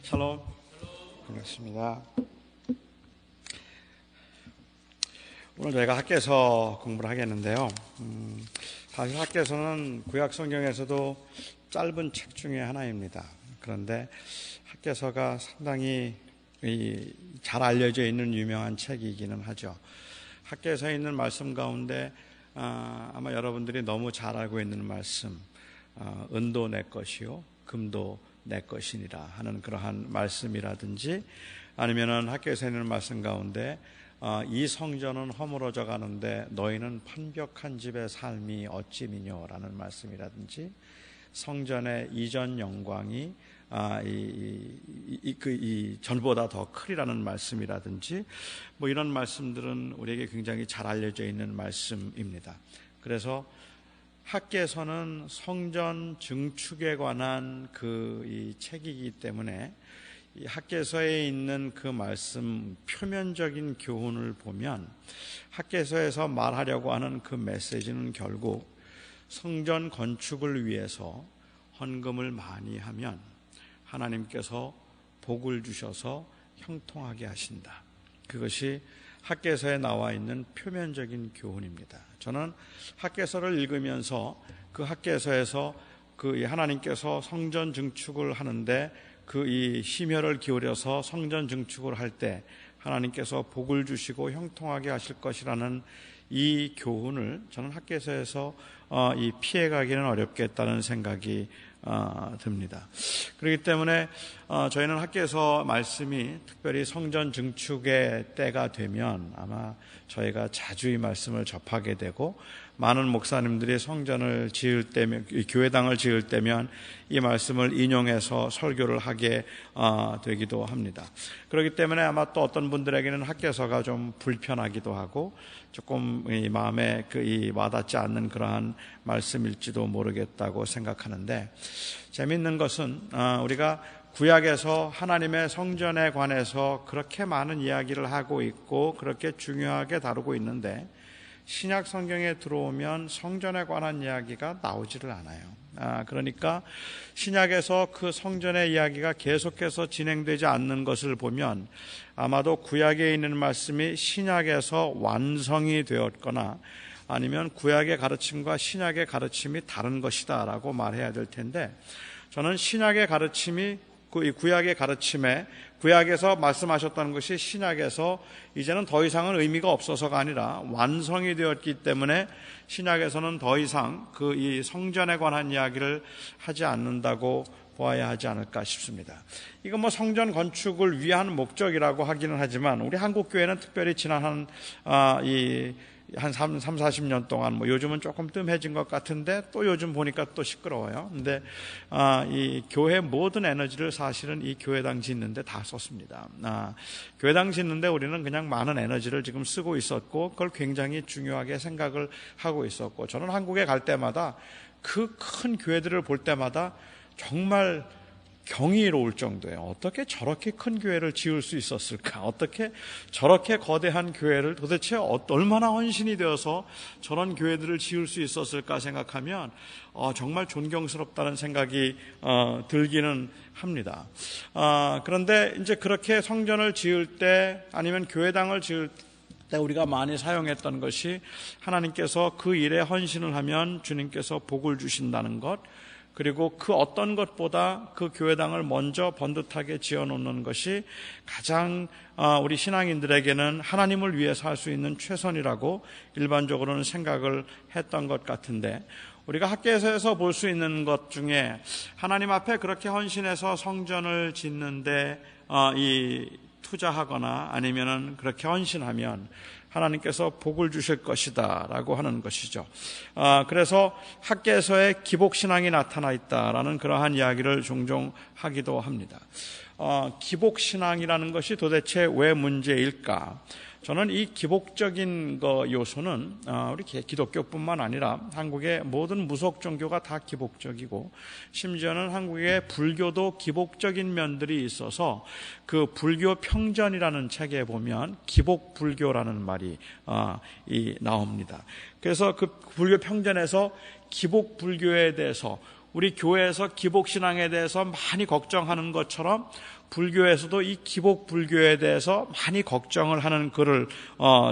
샬롬. 반갑습니다. 오늘 저희가 학개서 공부를 하겠는데요. 사실 학개서는 구약 성경에서도 짧은 책 중에 하나입니다. 그런데 학개서가 상당히 잘 알려져 있는 유명한 책이기는 하죠. 학개서에 있는 말씀 가운데 아마 여러분들이 너무 잘 알고 있는 말씀, 은도 내 것이요 금도 내 것이니라 하는 그러한 말씀이라든지, 아니면은 학개서에 있는 말씀 가운데 이 성전은 허물어져 가는데 너희는 판벽한 집의 삶이 어찌 미뇨라는 말씀이라든지, 성전의 이전 영광이 전보다 더 크리라는 말씀이라든지, 뭐 이런 말씀들은 우리에게 굉장히 잘 알려져 있는 말씀입니다. 그래서 학개서는 성전 증축에 관한 이 책이기 때문에 이 학개서에 있는 그 말씀 표면적인 교훈을 보면 학개서에서 말하려고 하는 그 메시지는 결국 성전 건축을 위해서 헌금을 많이 하면 하나님께서 복을 주셔서 형통하게 하신다. 그것이 학개서에 나와 있는 표면적인 교훈입니다. 저는 학개서를 읽으면서 그 학개서에서 하나님께서 성전 증축을 하는데 이 심혈을 기울여서 성전 증축을 할 때 하나님께서 복을 주시고 형통하게 하실 것이라는 이 교훈을 저는 학개서에서 피해가기는 어렵겠다는 생각이 듭니다. 그렇기 때문에 저희는 학개서 말씀이 특별히 성전 증축의 때가 되면 아마 저희가 자주 이 말씀을 접하게 되고, 많은 목사님들이 성전을 지을 때면, 교회당을 지을 때면 이 말씀을 인용해서 설교를 하게 되기도 합니다. 그렇기 때문에 아마 또 어떤 분들에게는 학개서가 좀 불편하기도 하고 조금 이 마음에 와닿지 않는 그러한 말씀일지도 모르겠다고 생각하는데, 재미있는 것은 우리가 구약에서 하나님의 성전에 관해서 그렇게 많은 이야기를 하고 있고 그렇게 중요하게 다루고 있는데, 신약 성경에 들어오면 성전에 관한 이야기가 나오지를 않아요. 그러니까 신약에서 그 성전의 이야기가 계속해서 진행되지 않는 것을 보면 아마도 구약에 있는 말씀이 신약에서 완성이 되었거나 아니면 구약의 가르침과 신약의 가르침이 다른 것이다 라고 말해야 될 텐데, 저는 신약의 가르침이 구약의 가르침에 구약에서 말씀하셨다는 것이 신약에서 이제는 더 이상은 의미가 없어서가 아니라 완성이 되었기 때문에 신약에서는 더 이상 이 성전에 관한 이야기를 하지 않는다고 보아야 하지 않을까 싶습니다. 이건 뭐 성전 건축을 위한 목적이라고 하기는 하지만 우리 한국교회는 특별히 지난 한 40년 동안 뭐 요즘은 조금 뜸해진 것 같은데 또 요즘 보니까 또 시끄러워요. 근데 이 교회 모든 에너지를 사실은 이 교회당 짓는데 다 썼습니다. 교회당 짓는데 우리는 그냥 많은 에너지를 지금 쓰고 있었고 그걸 굉장히 중요하게 생각을 하고 있었고, 저는 한국에 갈 때마다 그 큰 교회들을 볼 때마다 정말 경이로울 정도예요. 어떻게 저렇게 큰 교회를 지을 수 있었을까? 어떻게 저렇게 거대한 교회를 도대체 얼마나 헌신이 되어서 저런 교회들을 지을 수 있었을까 생각하면 정말 존경스럽다는 생각이 들기는 합니다. 그런데 이제 그렇게 성전을 지을 때 아니면 교회당을 지을 때 우리가 많이 사용했던 것이 하나님께서 그 일에 헌신을 하면 주님께서 복을 주신다는 것, 그리고 그 어떤 것보다 그 교회당을 먼저 번듯하게 지어놓는 것이 가장 우리 신앙인들에게는 하나님을 위해서 할 수 있는 최선이라고 일반적으로는 생각을 했던 것 같은데, 우리가 학개서에서 볼 수 있는 것 중에 하나님 앞에 그렇게 헌신해서 성전을 짓는데 투자하거나 아니면은 그렇게 헌신하면 하나님께서 복을 주실 것이다 라고 하는 것이죠. 그래서 학개서에 기복신앙이 나타나 있다라는 그러한 이야기를 종종 하기도 합니다. 기복신앙이라는 것이 도대체 왜 문제일까? 저는 이 기복적인 요소는 우리 기독교뿐만 아니라 한국의 모든 무속 종교가 다 기복적이고, 심지어는 한국의 불교도 기복적인 면들이 있어서 그 불교 평전이라는 책에 보면 기복불교라는 말이 나옵니다. 그래서 그 불교 평전에서 기복불교에 대해서 우리 교회에서 기복신앙에 대해서 많이 걱정하는 것처럼 불교에서도 이 기복불교에 대해서 많이 걱정을 하는 글을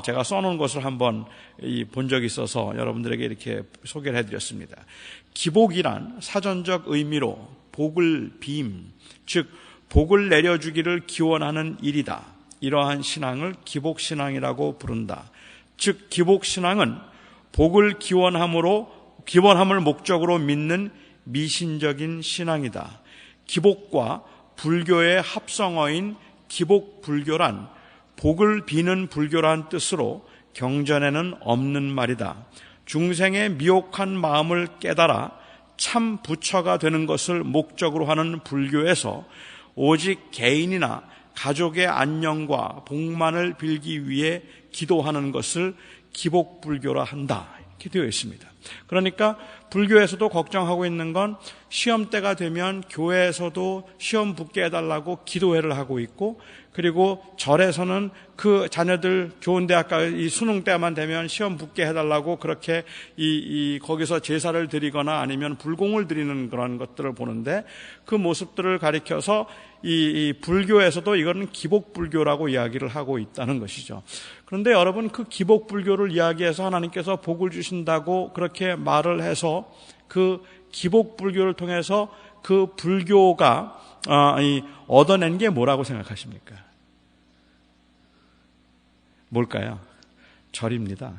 제가 써놓은 것을 한번 본 적이 있어서 여러분들에게 이렇게 소개를 해드렸습니다. 기복이란 사전적 의미로 복을 빔, 즉 복을 내려주기를 기원하는 일이다. 이러한 신앙을 기복신앙이라고 부른다. 즉 기복신앙은 복을 기원함을 목적으로 믿는 미신적인 신앙이다. 기복과 불교의 합성어인 기복불교란 복을 비는 불교란 뜻으로 경전에는 없는 말이다. 중생의 미혹한 마음을 깨달아 참 부처가 되는 것을 목적으로 하는 불교에서 오직 개인이나 가족의 안녕과 복만을 빌기 위해 기도하는 것을 기복불교라 한다. 이렇게 되어 있습니다. 그러니까 불교에서도 걱정하고 있는 건 시험 때가 되면 교회에서도 시험 붙게 해달라고 기도회를 하고 있고, 그리고 절에서는 그 자녀들 좋은 대학 이 수능 때만 되면 시험 붙게 해달라고 그렇게 거기서 제사를 드리거나 아니면 불공을 드리는 그런 것들을 보는데, 그 모습들을 가리켜서 이 불교에서도 이거는 기복불교라고 이야기를 하고 있다는 것이죠. 그런데 여러분, 그 기복불교를 이야기해서 하나님께서 복을 주신다고 그렇게 말을 해서 그 기복불교를 통해서 그 불교가 얻어낸 게 뭐라고 생각하십니까? 뭘까요? 절입니다.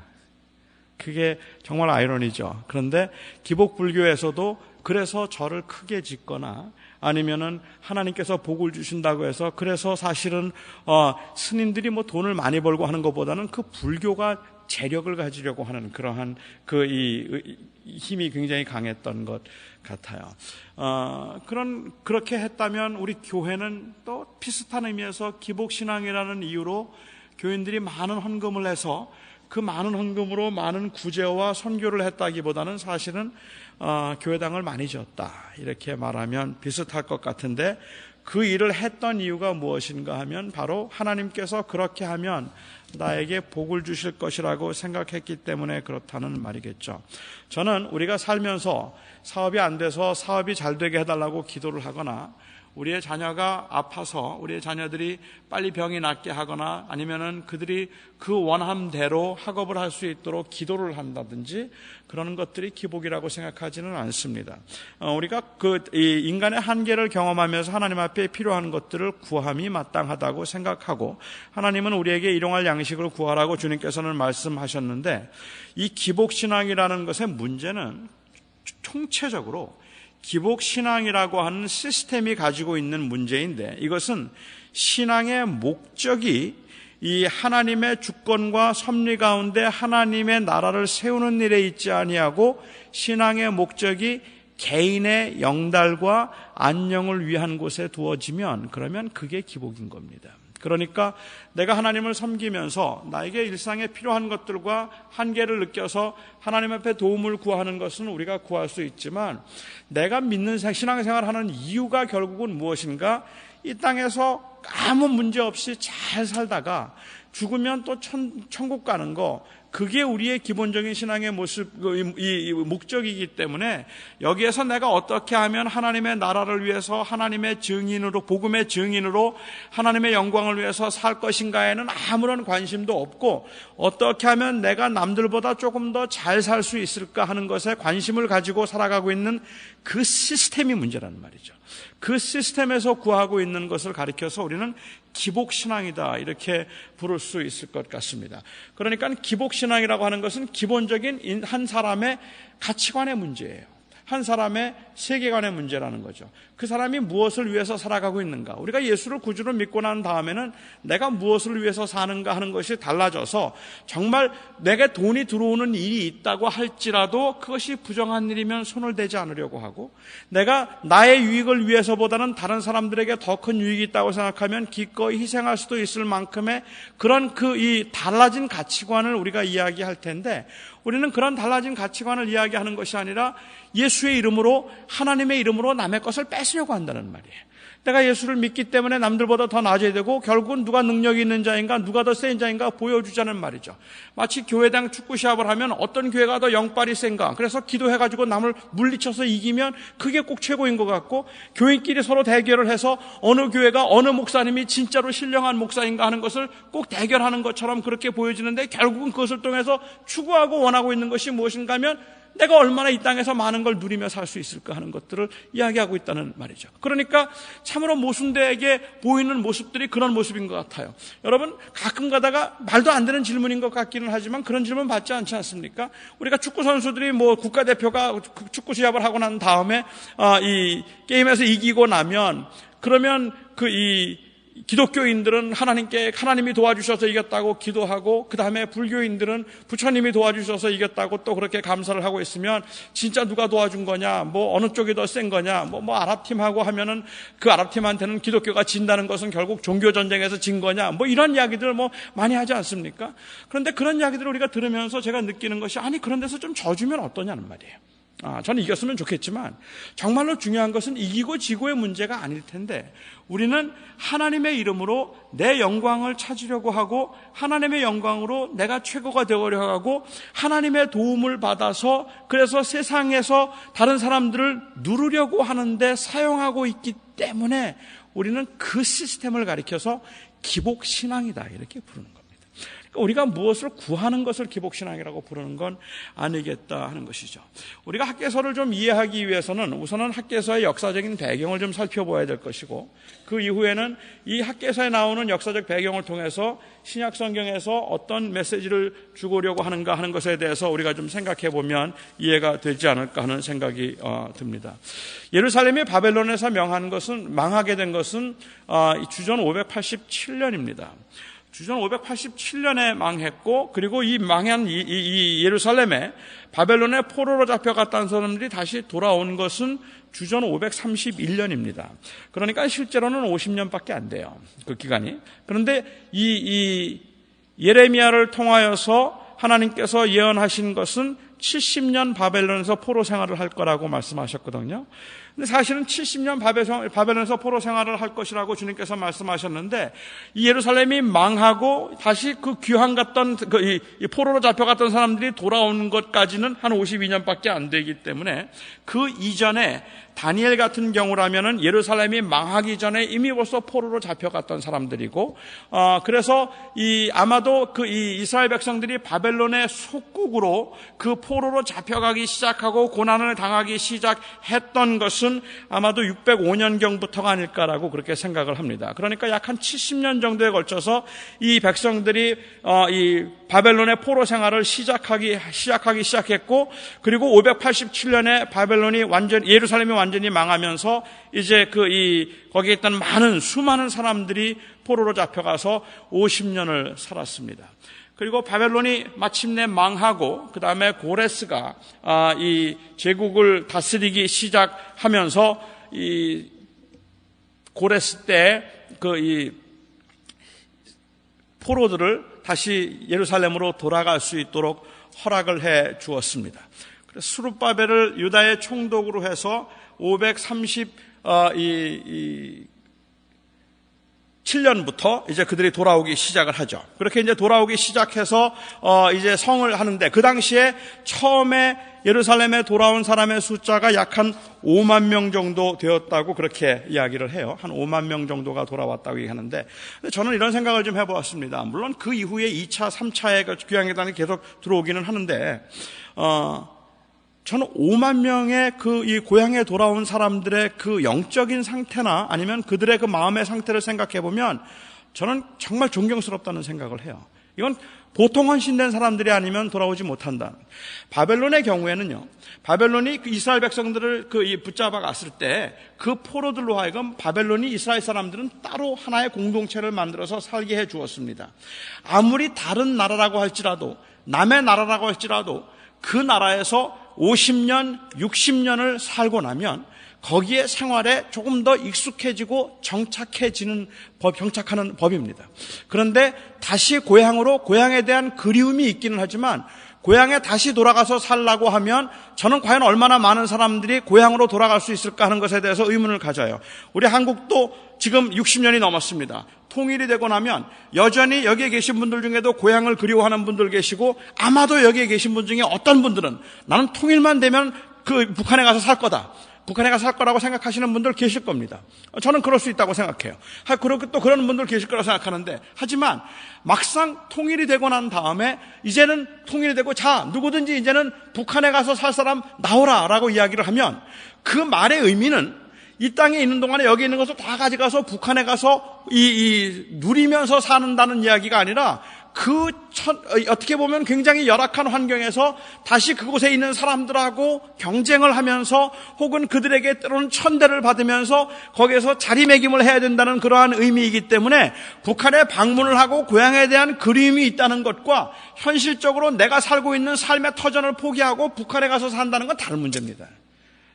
그게 정말 아이러니죠. 그런데 기복불교에서도 그래서 절을 크게 짓거나 아니면은 하나님께서 복을 주신다고 해서 그래서 사실은 스님들이 뭐 돈을 많이 벌고 하는 것보다는 그 불교가 재력을 가지려고 하는 그러한 힘이 굉장히 강했던 것 같아요. 그렇게 했다면 우리 교회는 또 비슷한 의미에서 기복신앙이라는 이유로 교인들이 많은 헌금을 해서 그 많은 헌금으로 많은 구제와 선교를 했다기보다는 사실은 교회당을 많이 지었다, 이렇게 말하면 비슷할 것 같은데, 그 일을 했던 이유가 무엇인가 하면 바로 하나님께서 그렇게 하면 나에게 복을 주실 것이라고 생각했기 때문에 그렇다는 말이겠죠. 저는 우리가 살면서 사업이 안 돼서 사업이 잘 되게 해달라고 기도를 하거나, 우리의 자녀가 아파서 우리의 자녀들이 빨리 병이 낫게 하거나 아니면은 그들이 그 원함대로 학업을 할 수 있도록 기도를 한다든지 그런 것들이 기복이라고 생각하지는 않습니다. 우리가 이 인간의 한계를 경험하면서 하나님 앞에 필요한 것들을 구함이 마땅하다고 생각하고, 하나님은 우리에게 일용할 양식을 구하라고 주님께서는 말씀하셨는데, 이 기복신앙이라는 것의 문제는 총체적으로 기복신앙이라고 하는 시스템이 가지고 있는 문제인데, 이것은 신앙의 목적이 이 하나님의 주권과 섭리 가운데 하나님의 나라를 세우는 일에 있지 아니하고 신앙의 목적이 개인의 영달과 안녕을 위한 곳에 두어지면 그러면 그게 기복인 겁니다. 그러니까 내가 하나님을 섬기면서 나에게 일상에 필요한 것들과 한계를 느껴서 하나님 앞에 도움을 구하는 것은 우리가 구할 수 있지만, 내가 믿는 신앙생활을 하는 이유가 결국은 무엇인가? 이 땅에서 아무 문제 없이 잘 살다가 죽으면 또 천국 가는 거, 그게 우리의 기본적인 신앙의 모습, 이 목적이기 때문에 여기에서 내가 어떻게 하면 하나님의 나라를 위해서 하나님의 증인으로, 복음의 증인으로 하나님의 영광을 위해서 살 것인가에는 아무런 관심도 없고, 어떻게 하면 내가 남들보다 조금 더 잘 살 수 있을까 하는 것에 관심을 가지고 살아가고 있는 그 시스템이 문제라는 말이죠. 그 시스템에서 구하고 있는 것을 가리켜서 우리는 기복신앙이다, 이렇게 부를 수 있을 것 같습니다. 그러니까 기복신앙이라고 하는 것은 기본적인 한 사람의 가치관의 문제예요. 한 사람의 세계관의 문제라는 거죠. 그 사람이 무엇을 위해서 살아가고 있는가. 우리가 예수를 구주로 믿고 난 다음에는 내가 무엇을 위해서 사는가 하는 것이 달라져서, 정말 내게 돈이 들어오는 일이 있다고 할지라도 그것이 부정한 일이면 손을 대지 않으려고 하고, 내가 나의 유익을 위해서보다는 다른 사람들에게 더 큰 유익이 있다고 생각하면 기꺼이 희생할 수도 있을 만큼의 그런 이 달라진 가치관을 우리가 이야기할 텐데, 우리는 그런 달라진 가치관을 이야기하는 것이 아니라 예수의 이름으로, 하나님의 이름으로 남의 것을 뺏으려고 한다는 말이에요. 내가 예수를 믿기 때문에 남들보다 더 나아져야 되고 결국은 누가 능력이 있는 자인가, 누가 더 센 자인가 보여주자는 말이죠. 마치 교회당 축구 시합을 하면 어떤 교회가 더 영빨이 센가, 그래서 기도해가지고 남을 물리쳐서 이기면 그게 꼭 최고인 것 같고, 교인끼리 서로 대결을 해서 어느 교회가 어느 목사님이 진짜로 신령한 목사인가 하는 것을 꼭 대결하는 것처럼 그렇게 보여지는데, 결국은 그것을 통해서 추구하고 원하고 있는 것이 무엇인가 하면 내가 얼마나 이 땅에서 많은 걸 누리며 살 수 있을까 하는 것들을 이야기하고 있다는 말이죠. 그러니까 참으로 모순되게 보이는 모습들이 그런 모습인 것 같아요. 여러분, 가끔 가다가 말도 안 되는 질문인 것 같기는 하지만 그런 질문 받지 않지 않습니까? 우리가 축구 선수들이 국가대표가 축구 시합을 하고 난 다음에 이 게임에서 이기고 나면, 그러면 기독교인들은 하나님이 도와주셔서 이겼다고 기도하고, 그 다음에 불교인들은 부처님이 도와주셔서 이겼다고 또 그렇게 감사를 하고 있으면, 진짜 누가 도와준 거냐, 어느 쪽이 더 센 거냐, 아랍팀하고 하면은 그 아랍팀한테는 기독교가 진다는 것은 결국 종교전쟁에서 진 거냐, 이런 이야기들 많이 하지 않습니까? 그런데 그런 이야기들을 우리가 들으면서 제가 느끼는 것이, 아니, 그런 데서 좀 져주면 어떠냐는 말이에요. 저는 이겼으면 좋겠지만 정말로 중요한 것은 이기고 지고의 문제가 아닐 텐데, 우리는 하나님의 이름으로 내 영광을 찾으려고 하고, 하나님의 영광으로 내가 최고가 되어가려고 하고, 하나님의 도움을 받아서 그래서 세상에서 다른 사람들을 누르려고 하는데 사용하고 있기 때문에 우리는 그 시스템을 가리켜서 기복신앙이다 이렇게 부르는 겁니다. 우리가 무엇을 구하는 것을 기복신앙이라고 부르는 건 아니겠다 하는 것이죠. 우리가 학개서를 좀 이해하기 위해서는 우선은 학개서의 역사적인 배경을 좀 살펴봐야 될 것이고, 그 이후에는 이 학개서에 나오는 역사적 배경을 통해서 신약 성경에서 어떤 메시지를 주고려고 하는가 하는 것에 대해서 우리가 좀 생각해 보면 이해가 되지 않을까 하는 생각이 듭니다. 예루살렘이 바벨론에서 망하게 된 것은 주전 587년입니다. 주전 587년에 망했고, 그리고 이 망한 이 예루살렘에 바벨론의 포로로 잡혀갔다는 사람들이 다시 돌아온 것은 주전 531년입니다. 그러니까 실제로는 50년밖에 안 돼요, 그 기간이. 그런데 이 예레미야를 통하여서 하나님께서 예언하신 것은 70년 바벨론에서 포로 생활을 할 거라고 말씀하셨거든요. 근데 사실은 70년 바벨론에서 포로 생활을 할 것이라고 주님께서 말씀하셨는데, 이 예루살렘이 망하고 다시 그 귀환 갔던 이 포로로 잡혀갔던 사람들이 돌아온 것까지는 한 52년밖에 안 되기 때문에, 그 이전에 다니엘 같은 경우라면은 예루살렘이 망하기 전에 이미 벌써 포로로 잡혀갔던 사람들이고, 그래서 아마도 이 이스라엘 백성들이 바벨론의 속국으로 그 포로로 잡혀가기 시작하고 고난을 당하기 시작했던 것은 아마도 605년경부터가 아닐까라고 그렇게 생각을 합니다. 그러니까 약 한 70년 정도에 걸쳐서 이 백성들이 이 바벨론의 포로 생활을 시작하기 시작했고, 그리고 587년에 예루살렘이 완전히 망하면서 이제 거기에 있던 수많은 사람들이 포로로 잡혀가서 50년을 살았습니다. 그리고 바벨론이 마침내 망하고, 그 다음에 고레스가 이 제국을 다스리기 시작하면서, 이 고레스 때 이 포로들을 다시 예루살렘으로 돌아갈 수 있도록 허락을 해 주었습니다. 그래서 스룹바벨을 유다의 총독으로 해서 537년부터 이제 그들이 돌아오기 시작을 하죠. 그렇게 이제 돌아오기 시작해서 이제 성을 하는데, 그 당시에 처음에 예루살렘에 돌아온 사람의 숫자가 약 한 5만 명 정도 되었다고 그렇게 이야기를 해요. 한 5만 명 정도가 돌아왔다고 얘기하는데, 저는 이런 생각을 좀 해보았습니다. 물론 그 이후에 2차, 3차의 귀환계단이 계속 들어오기는 하는데, 저는 5만 명의 이 고향에 돌아온 사람들의 그 영적인 상태나 아니면 그들의 그 마음의 상태를 생각해 보면 저는 정말 존경스럽다는 생각을 해요. 이건 보통 헌신된 사람들이 아니면 돌아오지 못한다. 바벨론의 경우에는요, 바벨론이 이스라엘 백성들을 붙잡아 갔을 때 그 포로들로 하여금 바벨론이 이스라엘 사람들은 따로 하나의 공동체를 만들어서 살게 해 주었습니다. 아무리 다른 나라라고 할지라도, 남의 나라라고 할지라도 그 나라에서 50년, 60년을 살고 나면 거기에 생활에 조금 더 익숙해지고 정착하는 법입니다. 그런데 다시 고향에 대한 그리움이 있기는 하지만 고향에 다시 돌아가서 살라고 하면 저는 과연 얼마나 많은 사람들이 고향으로 돌아갈 수 있을까 하는 것에 대해서 의문을 가져요. 우리 한국도 지금 60년이 넘었습니다. 통일이 되고 나면 여전히 여기에 계신 분들 중에도 고향을 그리워하는 분들 계시고, 아마도 여기에 계신 분 중에 어떤 분들은 나는 통일만 되면 그 북한에 가서 살 거다, 북한에 가서 살 거라고 생각하시는 분들 계실 겁니다. 저는 그럴 수 있다고 생각해요. 그리고 또 그런 분들 계실 거라고 생각하는데, 하지만 막상 통일이 되고 난 다음에 이제는 통일이 되고, 자, 누구든지 이제는 북한에 가서 살 사람 나오라라고 이야기를 하면, 그 말의 의미는 이 땅에 있는 동안에 여기 있는 것을 다 가져가서 북한에 가서 누리면서 사는다는 이야기가 아니라, 어떻게 보면 굉장히 열악한 환경에서 다시 그곳에 있는 사람들하고 경쟁을 하면서, 혹은 그들에게 때로는 천대를 받으면서 거기에서 자리매김을 해야 된다는 그러한 의미이기 때문에, 북한에 방문을 하고 고향에 대한 그리움이 있다는 것과 현실적으로 내가 살고 있는 삶의 터전을 포기하고 북한에 가서 산다는 건 다른 문제입니다.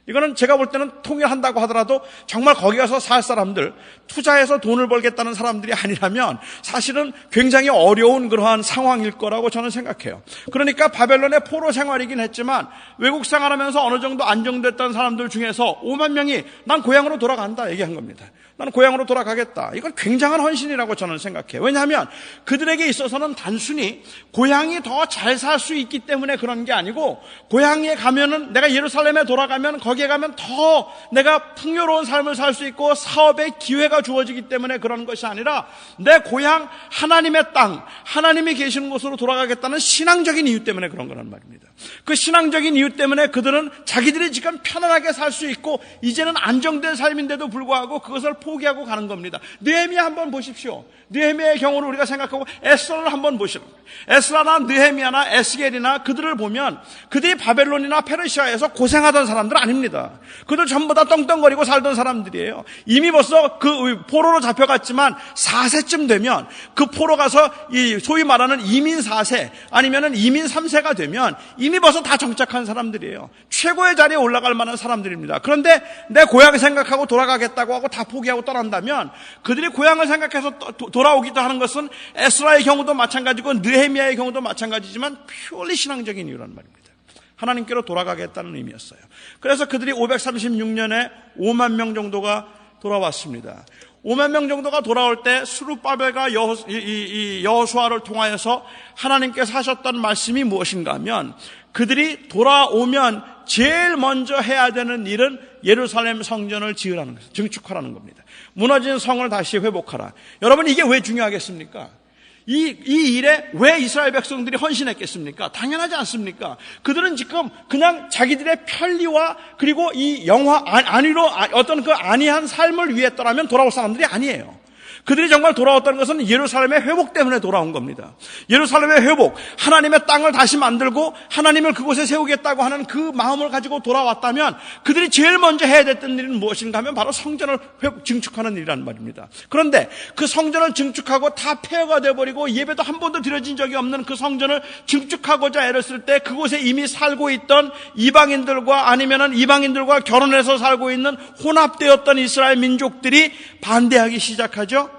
이거는 제가 볼 때는 통일한다고 하더라도 정말 거기 가서 살 사람들, 투자해서 돈을 벌겠다는 사람들이 아니라면 사실은 굉장히 어려운 그러한 상황일 거라고 저는 생각해요. 그러니까 바벨론의 포로 생활이긴 했지만 외국 생활하면서 어느 정도 안정됐던 사람들 중에서 5만 명이 난 고향으로 돌아간다 얘기한 겁니다. 나는 고향으로 돌아가겠다. 이건 굉장한 헌신이라고 저는 생각해요. 왜냐하면 그들에게 있어서는 단순히 고향이 더 잘 살 수 있기 때문에 그런 게 아니고, 고향에 가면은, 내가 예루살렘에 돌아가면 거기에 가면 더 내가 풍요로운 삶을 살 수 있고 사업의 기회가 주어지기 때문에 그런 것이 아니라, 내 고향 하나님의 땅, 하나님이 계시는 곳으로 돌아가겠다는 신앙적인 이유 때문에 그런 거란 말입니다. 그 신앙적인 이유 때문에 그들은 자기들이 지금 편안하게 살 수 있고 이제는 안정된 삶인데도 불구하고 그것을 포기하고 가는 겁니다. 느헤미야 한번 보십시오. 느헤미야의 경우를 우리가 생각하고 에스라를 한번 보시는 거예요. 에스라나 느헤미야나 에스겔이나 그들을 보면 그들이 바벨론이나 페르시아에서 고생하던 사람들 아닙니다. 그들 전부 다 떵떵거리고 살던 사람들이에요. 이미 벌써 그 포로로 잡혀갔지만 4세쯤 되면, 그 포로 가서 소위 말하는 이민 4세 아니면은 이민 3세가 되면 이미 벌써 다 정착한 사람들이에요. 최고의 자리에 올라갈 만한 사람들입니다. 그런데 내 고향을 생각하고 돌아가겠다고 하고 다 포기하고 떠난다면, 그들이 고향을 생각해서 돌아오기도 하는 것은 에스라의 경우도 마찬가지고 느헤미야의 경우도 마찬가지지만 purely 신앙적인 이유란 말입니다. 하나님께로 돌아가겠다는 의미였어요. 그래서 그들이 536년에 5만 명 정도가 돌아왔습니다. 5만 명 정도가 돌아올 때 스룹바벨과 여호수아를 통하여서 하나님께서 하셨던 말씀이 무엇인가 하면, 그들이 돌아오면 제일 먼저 해야 되는 일은 예루살렘 성전을 지으라는 것입니다. 증축하라는 겁니다. 무너진 성을 다시 회복하라. 여러분, 이게 왜 중요하겠습니까? 이 일에 왜 이스라엘 백성들이 헌신했겠습니까? 당연하지 않습니까? 그들은 지금 그냥 자기들의 편리와 그리고 이 어떤 그 안이한 삶을 위했더라면 돌아올 사람들이 아니에요. 그들이 정말 돌아왔다는 것은 예루살렘의 회복 때문에 돌아온 겁니다. 예루살렘의 회복, 하나님의 땅을 다시 만들고 하나님을 그곳에 세우겠다고 하는 그 마음을 가지고 돌아왔다면 그들이 제일 먼저 해야 됐던 일은 무엇인가 하면 바로 성전을 증축하는 일이란 말입니다. 그런데 그 성전을 증축하고 다 폐허가 되어버리고 예배도 한 번도 드려진 적이 없는 그 성전을 증축하고자 애를 쓸 때, 그곳에 이미 살고 있던 이방인들과 아니면은 이방인들과 결혼해서 살고 있는 혼합되었던 이스라엘 민족들이 반대하기 시작하죠.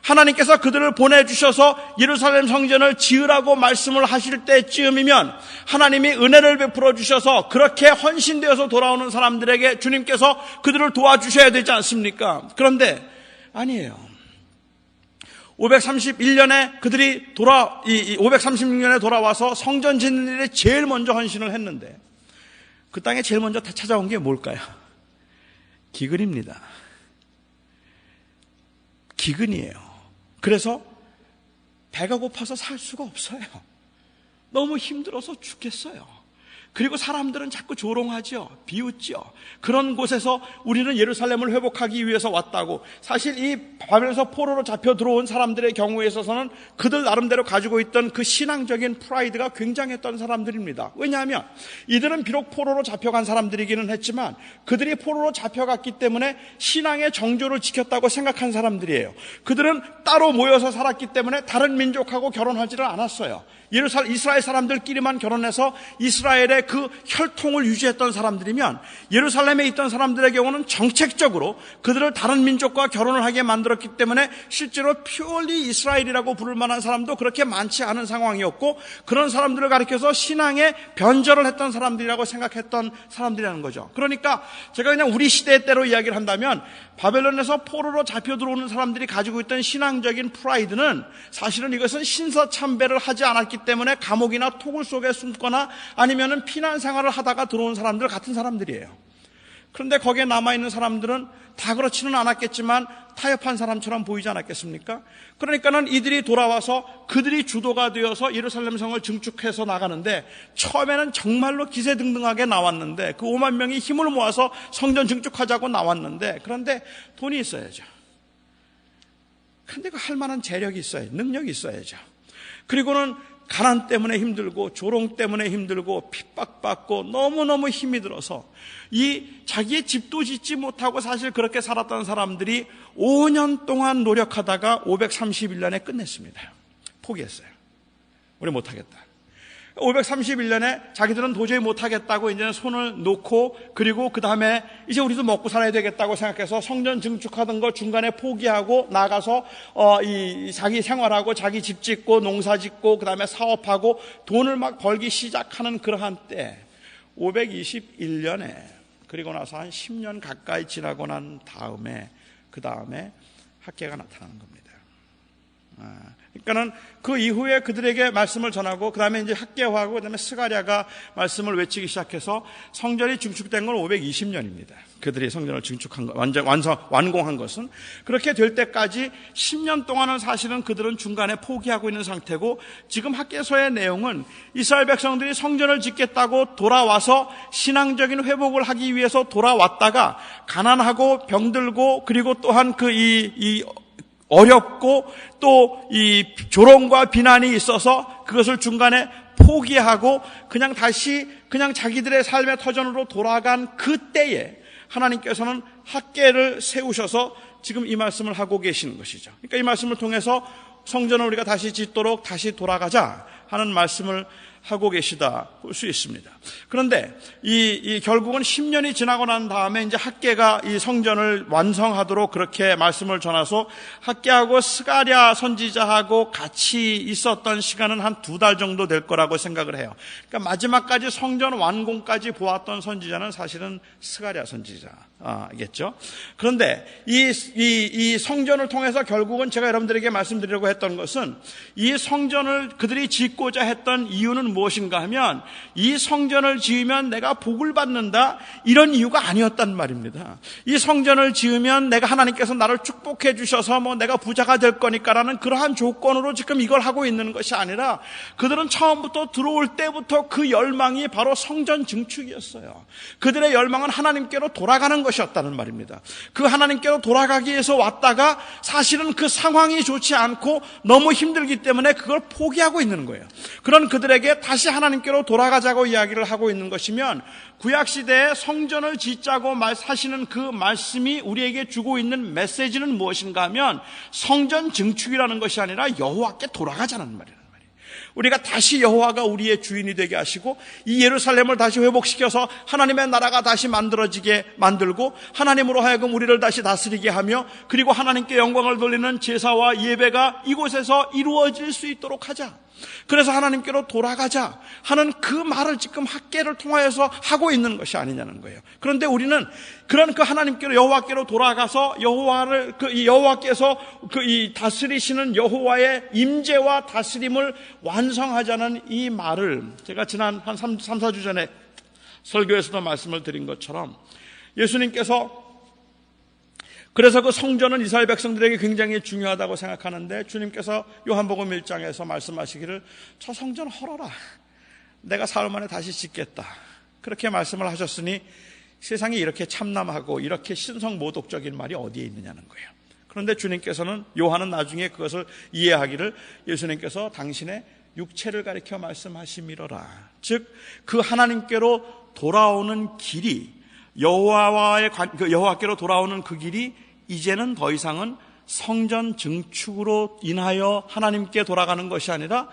하나님께서 그들을 보내주셔서 예루살렘 성전을 지으라고 말씀을 하실 때쯤이면 하나님이 은혜를 베풀어 주셔서 그렇게 헌신되어서 돌아오는 사람들에게 주님께서 그들을 도와주셔야 되지 않습니까? 그런데 아니에요. 531년에 그들이 536년에 돌아와서 성전 짓는 일에 제일 먼저 헌신을 했는데, 그 땅에 제일 먼저 찾아온 게 뭘까요? 기근입니다. 기근이에요. 그래서 배가 고파서 살 수가 없어요. 너무 힘들어서 죽겠어요. 그리고 사람들은 자꾸 조롱하죠. 비웃죠. 그런 곳에서 우리는 예루살렘을 회복하기 위해서 왔다고. 사실 이 바벨에서 포로로 잡혀 들어온 사람들의 경우에 있어서는 그들 나름대로 가지고 있던 그 신앙적인 프라이드가 굉장했던 사람들입니다. 왜냐하면 이들은 비록 포로로 잡혀간 사람들이기는 했지만 그들이 포로로 잡혀갔기 때문에 신앙의 정조를 지켰다고 생각한 사람들이에요. 그들은 따로 모여서 살았기 때문에 다른 민족하고 결혼하지를 않았어요. 이스라엘 사람들끼리만 결혼해서 이스라엘의 예루살렘의 그 혈통을 유지했던 사람들이면 예루살렘에 있던 사람들의 경우는 정책적으로 그들을 다른 민족과 결혼을 하게 만들었기 때문에 실제로 퓨얼리 이스라엘이라고 부를 만한 사람도 그렇게 많지 않은 상황이었고, 그런 사람들을 가리켜서 신앙에 변절을 했던 사람들이라고 생각했던 사람들이라는 거죠. 그러니까 제가 그냥 우리 시대의 때로 이야기를 한다면 바벨론에서 포로로 잡혀 들어오는 사람들이 가지고 있던 신앙적인 프라이드는 사실은 이것은 신사참배를 하지 않았기 때문에 감옥이나 토굴 속에 숨거나 아니면은 피난 생활을 하다가 들어온 사람들 같은 사람들이에요. 그런데 거기에 남아있는 사람들은 다 그렇지는 않았겠지만 타협한 사람처럼 보이지 않았겠습니까? 그러니까는 이들이 돌아와서 그들이 주도가 되어서 예루살렘 성을 증축해서 나가는데, 처음에는 정말로 기세등등하게 나왔는데, 그 5만 명이 힘을 모아서 성전 증축하자고 나왔는데, 그런데 돈이 있어야죠. 그런데 그 할 만한 재력이 있어야죠. 능력이 있어야죠. 그리고는 가난 때문에 힘들고 조롱 때문에 힘들고 핍박받고 너무너무 힘이 들어서 이 자기의 집도 짓지 못하고 사실 그렇게 살았던 사람들이 5년 동안 노력하다가 531년에 끝냈습니다. 포기했어요. 우리 못하겠다. 531년에 자기들은 도저히 못하겠다고 이제 손을 놓고, 그리고 그 다음에 이제 우리도 먹고 살아야 되겠다고 생각해서 성전 증축하던 거 중간에 포기하고 나가서 자기 생활하고 자기 집 짓고 농사 짓고 그 다음에 사업하고 돈을 막 벌기 시작하는 그러한 때 521년에, 그리고 나서 한 10년 가까이 지나고 난 다음에 그 다음에 학개가 나타나는 겁니다. 그러니까는 그 이후에 그들에게 말씀을 전하고, 그 다음에 이제 학개하고 그 다음에 스가랴가 말씀을 외치기 시작해서 성전이 증축된 건 520년입니다. 그들이 성전을 증축한 거, 완공한 것은. 그렇게 될 때까지 10년 동안은 사실은 그들은 중간에 포기하고 있는 상태고, 지금 학개서의 내용은 이스라엘 백성들이 성전을 짓겠다고 돌아와서 신앙적인 회복을 하기 위해서 돌아왔다가 가난하고 병들고, 그리고 또한 어렵고 또 이 조롱과 비난이 있어서 그것을 중간에 포기하고 그냥 다시 자기들의 삶의 터전으로 돌아간 그때에 하나님께서는 학개를 세우셔서 지금 이 말씀을 하고 계시는 것이죠. 그러니까 이 말씀을 통해서 성전을 우리가 다시 짓도록 다시 돌아가자 하는 말씀을 하고 계시다 볼 수 있습니다. 그런데 이 결국은 10년이 지나고 난 다음에 이제 학개가 이 성전을 완성하도록 그렇게 말씀을 전해서 학개하고 스가랴 선지자하고 같이 있었던 시간은 한 2달 정도 될 거라고 생각을 해요. 그러니까 마지막까지 성전 완공까지 보았던 선지자는 사실은 스가랴 선지자겠죠. 그런데 이 성전을 통해서 결국은 제가 여러분들에게 말씀드리려고 했던 것은, 이 성전을 그들이 짓고자 했던 이유는 무엇인가 하면, 이 성전을 지으면 내가 복을 받는다, 이런 이유가 아니었단 말입니다. 이 성전을 지으면 내가 하나님께서 나를 축복해 주셔서 내가 부자가 될 거니까라는 그러한 조건으로 지금 이걸 하고 있는 것이 아니라, 그들은 처음부터 들어올 때부터 그 열망이 바로 성전 증축이었어요. 그들의 열망은 하나님께로 돌아가는 것이었다는 말입니다. 그 하나님께로 돌아가기 위해서 왔다가 사실은 그 상황이 좋지 않고 너무 힘들기 때문에 그걸 포기하고 있는 거예요. 그런 그들에게 다시 하나님께로 돌아가자고 이야기를 하고 있는 것이면, 구약시대에 성전을 짓자고 하시는 그 말씀이 우리에게 주고 있는 메시지는 무엇인가 하면, 성전 증축이라는 것이 아니라 여호와께 돌아가자는 말이에요. 우리가 다시 여호와가 우리의 주인이 되게 하시고, 이 예루살렘을 다시 회복시켜서 하나님의 나라가 다시 만들어지게 만들고, 하나님으로 하여금 우리를 다시 다스리게 하며, 그리고 하나님께 영광을 돌리는 제사와 예배가 이곳에서 이루어질 수 있도록 하자. 그래서 하나님께로 돌아가자 하는 그 말을 지금 학개를 통하여서 하고 있는 것이 아니냐는 거예요. 그런데 우리는 그런 그 하나님께로, 여호와께로 돌아가서 여호와께서 이 다스리시는 여호와의 임재와 다스림을 완성하자는 이 말을, 제가 지난 한 3-4주 전에 설교에서도 말씀을 드린 것처럼, 예수님께서 그래서 그 성전은 이스라엘 백성들에게 굉장히 중요하다고 생각하는데, 주님께서 요한복음 1장에서 말씀하시기를 저 성전 헐어라, 내가 사흘 만에 다시 짓겠다, 그렇게 말씀을 하셨으니 세상에 이렇게 참남하고 이렇게 신성모독적인 말이 어디에 있느냐는 거예요. 그런데 주님께서는, 요한은 나중에 그것을 이해하기를, 예수님께서 당신의 육체를 가리켜 말씀하시미러라, 즉 그 하나님께로 돌아오는 길이, 여호와께로 돌아오는 그 길이 이제는 더 이상은 성전 증축으로 인하여 하나님께 돌아가는 것이 아니라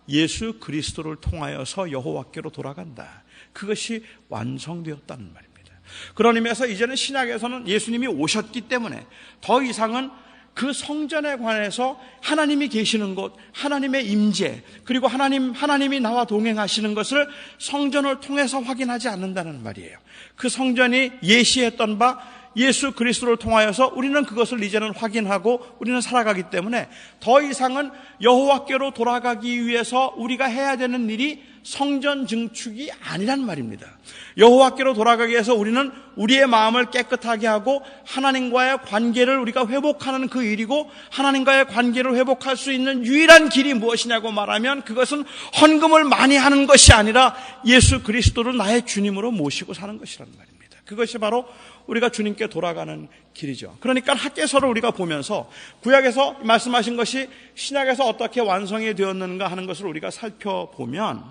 예수 그리스도를 통하여서 여호와께로 돌아간다. 그것이 완성되었다는 말입니다. 그런 의미에서 이제는 신약에서는 예수님이 오셨기 때문에 더 이상은 그 성전에 관해서 하나님이 계시는 곳, 하나님의 임재, 그리고 하나님이 나와 동행하시는 것을 성전을 통해서 확인하지 않는다는 말이에요. 그 성전이 예시했던 바 예수 그리스도를 통하여서 우리는 그것을 이제는 확인하고 우리는 살아가기 때문에 더 이상은 여호와께로 돌아가기 위해서 우리가 해야 되는 일이 성전 증축이 아니란 말입니다. 여호와께로 돌아가기 위해서 우리는 우리의 마음을 깨끗하게 하고 하나님과의 관계를 우리가 회복하는 그 일이고, 하나님과의 관계를 회복할 수 있는 유일한 길이 무엇이냐고 말하면 그것은 헌금을 많이 하는 것이 아니라 예수 그리스도를 나의 주님으로 모시고 사는 것이란 말입니다. 그것이 바로 우리가 주님께 돌아가는 길이죠. 그러니까 학개서를 우리가 보면서 구약에서 말씀하신 것이 신약에서 어떻게 완성이 되었는가 하는 것을 우리가 살펴보면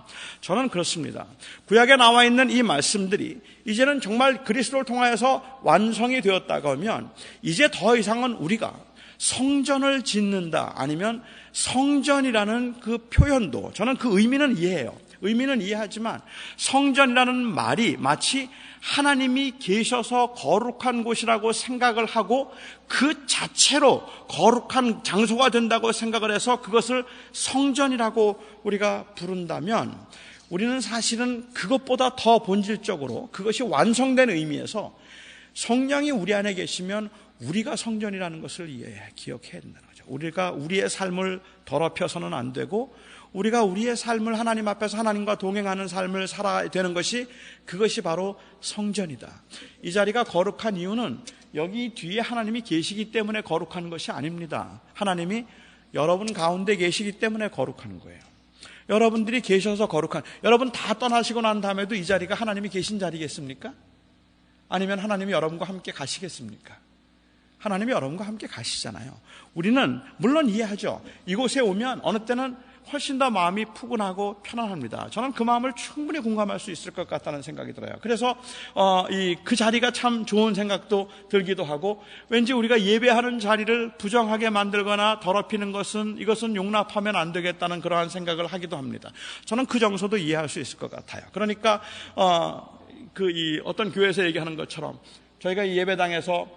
저는 그렇습니다. 구약에 나와 있는 이 말씀들이 이제는 정말 그리스도를 통하여서 완성이 되었다고 하면 이제 더 이상은 우리가 성전을 짓는다, 아니면 성전이라는 그 표현도 저는 그 의미는 이해해요. 의미는 이해하지만 성전이라는 말이 마치 하나님이 계셔서 거룩한 곳이라고 생각을 하고 그 자체로 거룩한 장소가 된다고 생각을 해서 그것을 성전이라고 우리가 부른다면, 우리는 사실은 그것보다 더 본질적으로 그것이 완성된 의미에서 성령이 우리 안에 계시면 우리가 성전이라는 것을 기억해야 된다는 거죠. 우리가 우리의 삶을 더럽혀서는 안 되고, 우리가 우리의 삶을 하나님 앞에서 하나님과 동행하는 삶을 살아야 되는 것이, 그것이 바로 성전이다. 이 자리가 거룩한 이유는 여기 뒤에 하나님이 계시기 때문에 거룩한 것이 아닙니다. 하나님이 여러분 가운데 계시기 때문에 거룩한 거예요. 여러분들이 계셔서 거룩한, 여러분 다 떠나시고 난 다음에도 이 자리가 하나님이 계신 자리겠습니까? 아니면 하나님이 여러분과 함께 가시겠습니까? 하나님이 여러분과 함께 가시잖아요. 우리는 물론 이해하죠. 이곳에 오면 어느 때는 훨씬 더 마음이 푸근하고 편안합니다. 저는 그 마음을 충분히 공감할 수 있을 것 같다는 생각이 들어요. 그래서 그 자리가 참 좋은 생각도 들기도 하고, 왠지 우리가 예배하는 자리를 부정하게 만들거나 더럽히는 이것은 용납하면 안 되겠다는 그러한 생각을 하기도 합니다. 저는 그 정서도 이해할 수 있을 것 같아요. 그러니까 어떤 교회에서 얘기하는 것처럼 저희가 이 예배당에서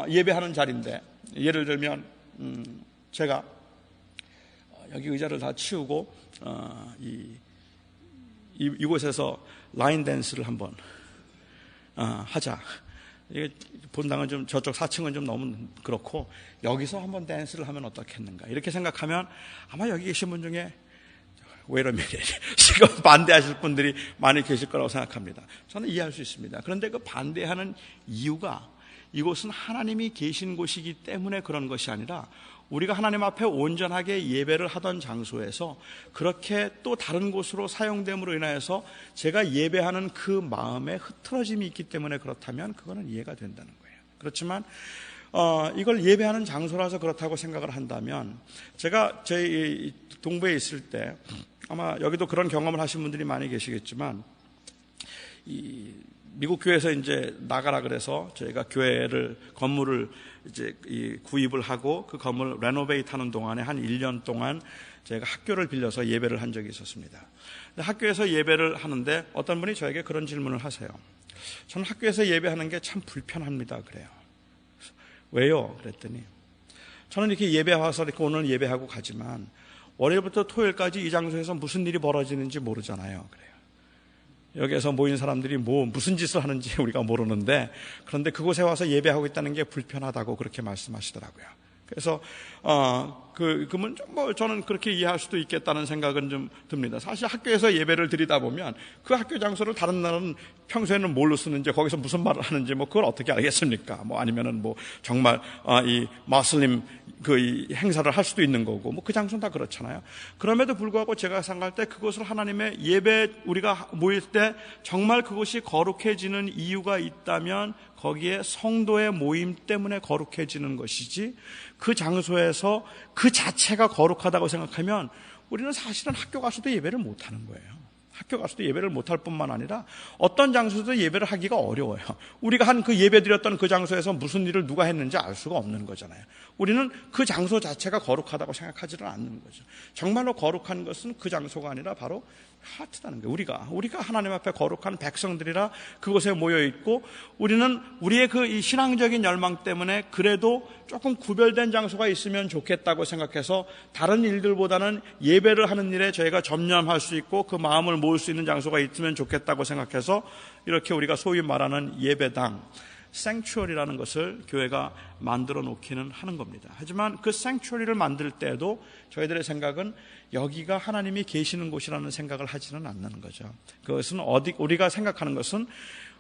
예배하는 자리인데, 예를 들면 제가 여기 의자를 다 치우고 이곳에서 라인 댄스를 한번 하자. 이게 본당은 좀 저쪽 4층은 좀 너무 그렇고 여기서 한번 댄스를 하면 어떻겠는가, 이렇게 생각하면 아마 여기 계신 분 중에 wait a minute, 지금 반대하실 분들이 많이 계실 거라고 생각합니다. 저는 이해할 수 있습니다. 그런데 그 반대하는 이유가, 이곳은 하나님이 계신 곳이기 때문에 그런 것이 아니라 우리가 하나님 앞에 온전하게 예배를 하던 장소에서 그렇게 또 다른 곳으로 사용됨으로 인하여서 제가 예배하는 그 마음에 흐트러짐이 있기 때문에 그렇다면 그거는 이해가 된다는 거예요. 그렇지만 이걸 예배하는 장소라서 그렇다고 생각을 한다면, 제가 저희 동부에 있을 때 아마 여기도 그런 경험을 하신 분들이 많이 계시겠지만, 미국 교회에서 이제 나가라 그래서 저희가 건물을 이제 구입을 하고 그 건물 레노베이트 하는 동안에 한 1년 동안 저희가 학교를 빌려서 예배를 한 적이 있었습니다. 학교에서 예배를 하는데 어떤 분이 저에게 그런 질문을 하세요. 저는 학교에서 예배하는 게 참 불편합니다. 그래요. 왜요? 그랬더니 저는 이렇게 예배 와서 이렇게 오늘 예배하고 가지만 월요일부터 토요일까지 이 장소에서 무슨 일이 벌어지는지 모르잖아요. 그래요. 여기에서 모인 사람들이 무슨 짓을 하는지 우리가 모르는데, 그런데 그곳에 와서 예배하고 있다는 게 불편하다고 그렇게 말씀하시더라고요. 그래서 그러면 저는 그렇게 이해할 수도 있겠다는 생각은 좀 듭니다. 사실 학교에서 예배를 드리다 보면 그 학교 장소를 다른 나라는 평소에는 뭘로 쓰는지, 거기서 무슨 말을 하는지 그걸 어떻게 알겠습니까? 아니면은 정말 이 마슬림 이 행사를 할 수도 있는 거고, 그 장소는 다 그렇잖아요. 그럼에도 불구하고 제가 생각할 때 그것을 하나님의 예배, 우리가 모일 때 정말 그것이 거룩해지는 이유가 있다면 거기에 성도의 모임 때문에 거룩해지는 것이지, 그 장소에서 그 자체가 거룩하다고 생각하면 우리는 사실은 학교 가서도 예배를 못하는 거예요. 학교 가서도 예배를 못할 뿐만 아니라 어떤 장소에도 예배를 하기가 어려워요. 우리가 한 그 예배 드렸던 그 장소에서 무슨 일을 누가 했는지 알 수가 없는 거잖아요. 우리는 그 장소 자체가 거룩하다고 생각하지는 않는 거죠. 정말로 거룩한 것은 그 장소가 아니라 바로 하트다는 거예요. 우리가 하나님 앞에 거룩한 백성들이라 그곳에 모여 있고, 우리는 우리의 그 이 신앙적인 열망 때문에 그래도 조금 구별된 장소가 있으면 좋겠다고 생각해서 다른 일들보다는 예배를 하는 일에 저희가 전념할 수 있고 그 마음을 모을 수 있는 장소가 있으면 좋겠다고 생각해서 이렇게 우리가 소위 말하는 예배당, 생츄어리라는 것을 교회가 만들어 놓기는 하는 겁니다. 하지만 그 생츄어리를 만들 때도 저희들의 생각은 여기가 하나님이 계시는 곳이라는 생각을 하지는 않는 거죠. 그것은 우리가 생각하는 것은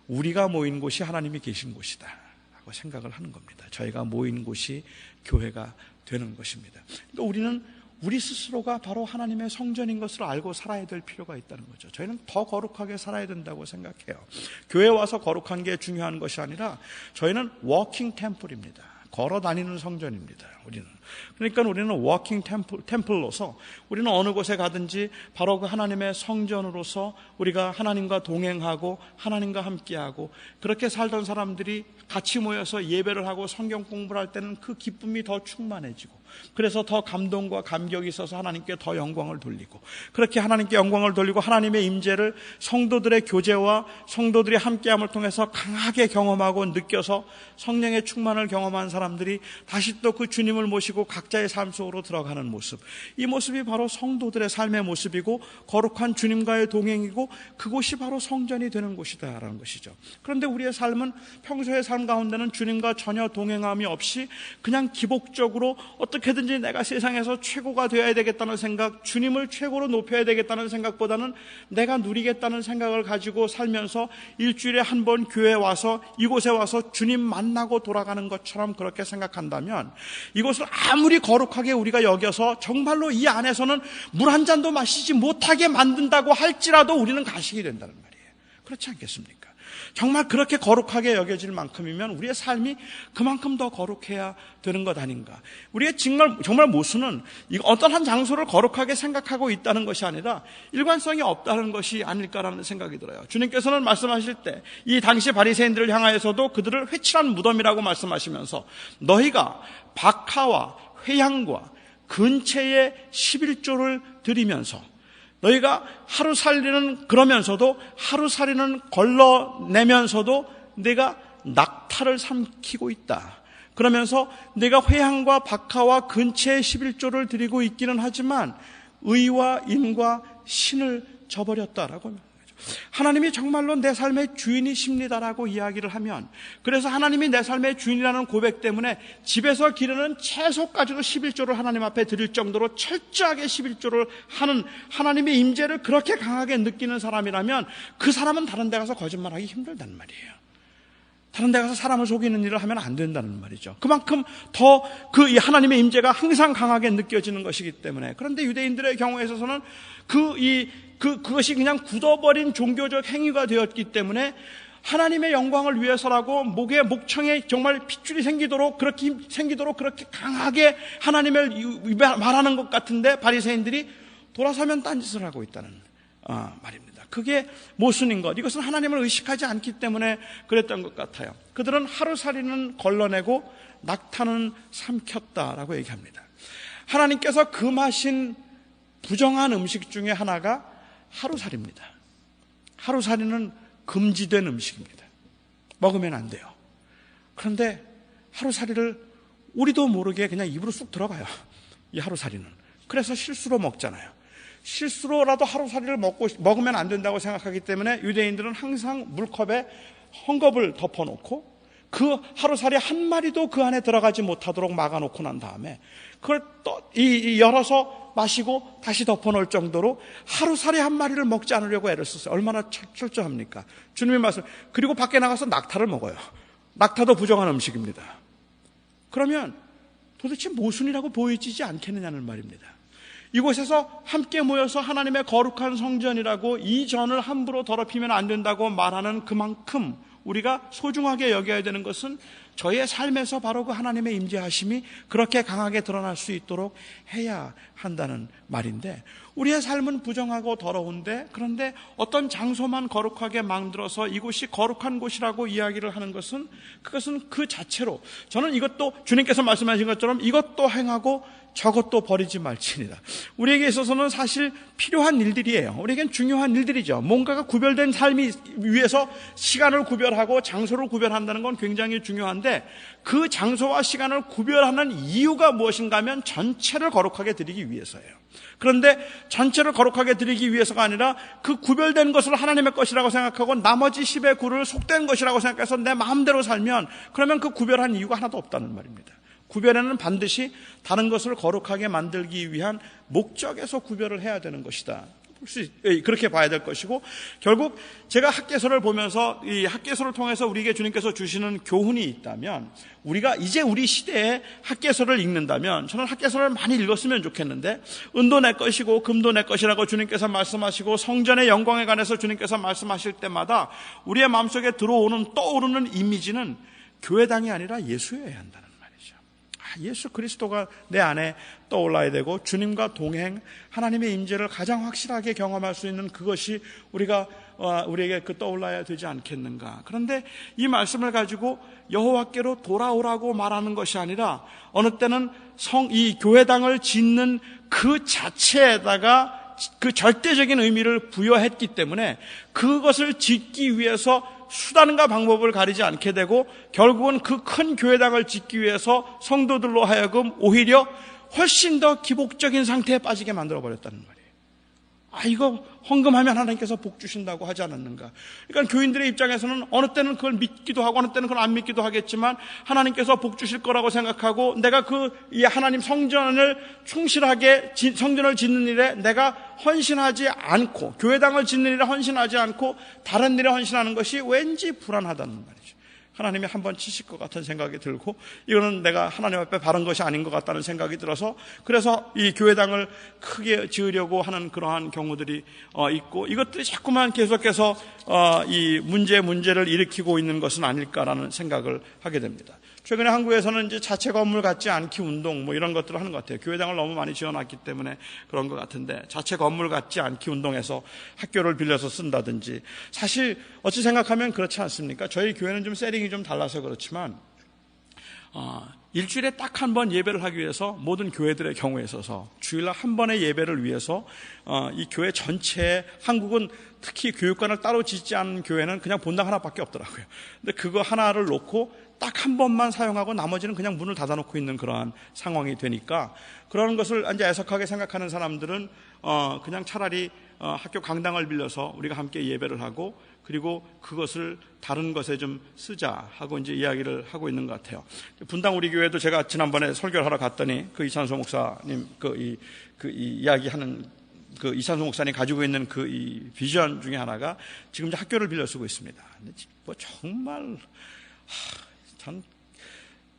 우리가 모인 곳이 하나님이 계신 곳이다 라고 생각을 하는 겁니다. 저희가 모인 곳이 교회가 되는 것입니다. 그러니까 우리는 우리 스스로가 바로 하나님의 성전인 것을 알고 살아야 될 필요가 있다는 거죠. 저희는 더 거룩하게 살아야 된다고 생각해요. 교회에 와서 거룩한 게 중요한 것이 아니라 저희는 워킹 템플입니다. 걸어 다니는 성전입니다. 그러니까 우리는 워킹 템플로서 우리는 어느 곳에 가든지 바로 그 하나님의 성전으로서 우리가 하나님과 동행하고 하나님과 함께하고, 그렇게 살던 사람들이 같이 모여서 예배를 하고 성경 공부를 할 때는 그 기쁨이 더 충만해지고, 그래서 더 감동과 감격이 있어서 하나님께 더 영광을 돌리고, 그렇게 하나님께 영광을 돌리고 하나님의 임재를 성도들의 교제와 성도들이 함께함을 통해서 강하게 경험하고 느껴서 성령의 충만을 경험한 사람들이 다시 또 그 주님을 모시고 각자의 삶 속으로 들어가는 모습, 이 모습이 바로 성도들의 삶의 모습이고 거룩한 주님과의 동행이고, 그곳이 바로 성전이 되는 곳이다라는 것이죠. 그런데 우리의 삶은, 평소의 삶 가운데는 주님과 전혀 동행함이 없이 그냥 기복적으로 어떻게든지 내가 세상에서 최고가 되어야 되겠다는 생각, 주님을 최고로 높여야 되겠다는 생각보다는 내가 누리겠다는 생각을 가지고 살면서 일주일에 한 번 교회에 와서 이곳에 와서 주님 만나고 돌아가는 것처럼 그렇게 생각한다면, 이곳을 아무리 거룩하게 우리가 여겨서 정말로 이 안에서는 물 한 잔도 마시지 못하게 만든다고 할지라도 우리는 가식이 된다는 말이에요. 그렇지 않겠습니까? 정말 그렇게 거룩하게 여겨질 만큼이면 우리의 삶이 그만큼 더 거룩해야 되는 것 아닌가. 우리의 정말 모순은 어떤 한 장소를 거룩하게 생각하고 있다는 것이 아니라 일관성이 없다는 것이 아닐까라는 생각이 들어요. 주님께서는 말씀하실 때 이 당시 바리새인들을 향하여서도 그들을 회칠한 무덤이라고 말씀하시면서 너희가 박하와 회향과 근체의 11조를 드리면서 너희가 하루살이는 그러면서도 하루살이는 걸러내면서도 내가 낙타를 삼키고 있다. 그러면서 내가 회향과 박하와 근체의 11조를 드리고 있기는 하지만 의와 인과 신을 저버렸다라고. 하나님이 정말로 내 삶의 주인이십니다라고 이야기를 하면, 그래서 하나님이 내 삶의 주인이라는 고백 때문에 집에서 기르는 채소까지도 11조를 하나님 앞에 드릴 정도로 철저하게 11조를 하는 하나님의 임재를 그렇게 강하게 느끼는 사람이라면 그 사람은 다른 데 가서 거짓말하기 힘들다는 말이에요. 다른 데 가서 사람을 속이는 일을 하면 안 된다는 말이죠. 그만큼 더 이 하나님의 임재가 항상 강하게 느껴지는 것이기 때문에. 그런데 유대인들의 경우에 있어서는 그것이 그냥 굳어버린 종교적 행위가 되었기 때문에 하나님의 영광을 위해서라고 목에 목청에 정말 핏줄이 생기도록 그렇게 강하게 하나님을 말하는 것 같은데 바리새인들이 돌아서면 딴짓을 하고 있다는 말입니다. 그게 모순인 것, 이것은 하나님을 의식하지 않기 때문에 그랬던 것 같아요. 그들은 하루살이는 걸러내고 낙타는 삼켰다라고 얘기합니다. 하나님께서 금하신 부정한 음식 중에 하나가 하루살이입니다. 하루살이는 금지된 음식입니다. 먹으면 안 돼요. 그런데 하루살이를 우리도 모르게 그냥 입으로 쑥 들어가요. 이 하루살이는. 그래서 실수로 먹잖아요. 실수로라도 하루살이를 먹으면 안 된다고 생각하기 때문에 유대인들은 항상 물컵에 헝겊을 덮어놓고 그 하루살이 한 마리도 그 안에 들어가지 못하도록 막아놓고 난 다음에 그걸 또 열어서 마시고 다시 덮어놓을 정도로 하루살이 한 마리를 먹지 않으려고 애를 썼어요. 얼마나 철저합니까? 주님의 말씀. 그리고 밖에 나가서 낙타를 먹어요. 낙타도 부정한 음식입니다. 그러면 도대체 모순이라고 보이지 않겠느냐는 말입니다. 이곳에서 함께 모여서 하나님의 거룩한 성전이라고 이 전을 함부로 더럽히면 안 된다고 말하는 그만큼 우리가 소중하게 여겨야 되는 것은 저희의 삶에서 바로 그 하나님의 임재하심이 그렇게 강하게 드러날 수 있도록 해야 한다는 말인데, 우리의 삶은 부정하고 더러운데, 그런데 어떤 장소만 거룩하게 만들어서 이곳이 거룩한 곳이라고 이야기를 하는 것은, 그것은 그 자체로 저는 이것도 주님께서 말씀하신 것처럼 이것도 행하고 저것도 버리지 말지니라. 우리에게 있어서는 사실 필요한 일들이에요. 우리에겐 중요한 일들이죠. 뭔가가 구별된 삶이 위해서 시간을 구별하고 장소를 구별한다는 건 굉장히 중요한데, 그 장소와 시간을 구별하는 이유가 무엇인가 하면 전체를 거룩하게 드리기 위해서예요. 그런데 전체를 거룩하게 드리기 위해서가 아니라 그 구별된 것을 하나님의 것이라고 생각하고 나머지 10의 9를 속된 것이라고 생각해서 내 마음대로 살면, 그러면 그 구별한 이유가 하나도 없다는 말입니다. 구별에는 반드시 다른 것을 거룩하게 만들기 위한 목적에서 구별을 해야 되는 것이다. 그렇게 봐야 될 것이고, 결국 제가 학개서를 보면서 이 학개서를 통해서 우리에게 주님께서 주시는 교훈이 있다면, 우리가 이제 우리 시대에 학개서를 읽는다면, 저는 학개서를 많이 읽었으면 좋겠는데, 은도 내 것이고 금도 내 것이라고 주님께서 말씀하시고 성전의 영광에 관해서 주님께서 말씀하실 때마다 우리의 마음속에 떠오르는 이미지는 교회당이 아니라 예수여야 한다는, 예수 그리스도가 내 안에 떠올라야 되고, 주님과 동행, 하나님의 임재를 가장 확실하게 경험할 수 있는 그것이 우리에게 떠올라야 되지 않겠는가. 그런데 이 말씀을 가지고 여호와께로 돌아오라고 말하는 것이 아니라, 어느 때는 이 교회당을 짓는 그 자체에다가 그 절대적인 의미를 부여했기 때문에 그것을 짓기 위해서 수단과 방법을 가리지 않게 되고, 결국은 그 큰 교회당을 짓기 위해서 성도들로 하여금 오히려 훨씬 더 기복적인 상태에 빠지게 만들어버렸다는 말이에요. 이거 헌금하면 하나님께서 복 주신다고 하지 않았는가. 그러니까 교인들의 입장에서는 어느 때는 그걸 믿기도 하고 어느 때는 그걸 안 믿기도 하겠지만, 하나님께서 복 주실 거라고 생각하고, 내가 이 하나님 성전을 충실하게 성전을 짓는 일에 내가 헌신하지 않고, 교회당을 짓는 일에 헌신하지 않고 다른 일에 헌신하는 것이 왠지 불안하다는 말이죠. 하나님이 한번 치실 것 같은 생각이 들고, 이거는 내가 하나님 앞에 바른 것이 아닌 것 같다는 생각이 들어서, 그래서 이 교회당을 크게 지으려고 하는 그러한 경우들이 있고, 이것들이 자꾸만 계속해서 이 문제를 일으키고 있는 것은 아닐까라는 생각을 하게 됩니다. 최근에 한국에서는 이제 자체 건물 갖지 않기 운동 이런 것들을 하는 것 같아요. 교회당을 너무 많이 지어놨기 때문에 그런 것 같은데, 자체 건물 갖지 않기 운동에서 학교를 빌려서 쓴다든지, 사실 어찌 생각하면 그렇지 않습니까? 저희 교회는 좀 세팅이 좀 달라서 그렇지만, 일주일에 딱 한 번 예배를 하기 위해서 모든 교회들의 경우에 있어서 주일날 한 번의 예배를 위해서 이 교회 전체에, 한국은 특히 교육관을 따로 짓지 않은 교회는 그냥 본당 하나밖에 없더라고요. 근데 그거 하나를 놓고 딱 한 번만 사용하고 나머지는 그냥 문을 닫아놓고 있는 그러한 상황이 되니까, 그런 것을 이제 애석하게 생각하는 사람들은 그냥 차라리 학교 강당을 빌려서 우리가 함께 예배를 하고, 그리고 그것을 다른 것에 좀 쓰자 하고 이제 이야기를 하고 있는 것 같아요. 분당 우리 교회도 제가 지난번에 설교를 하러 갔더니 그 이찬소 목사님 이야기하는 그 이찬소 목사님 가지고 있는 이 비전 중에 하나가 지금 이제 학교를 빌려 쓰고 있습니다. 정말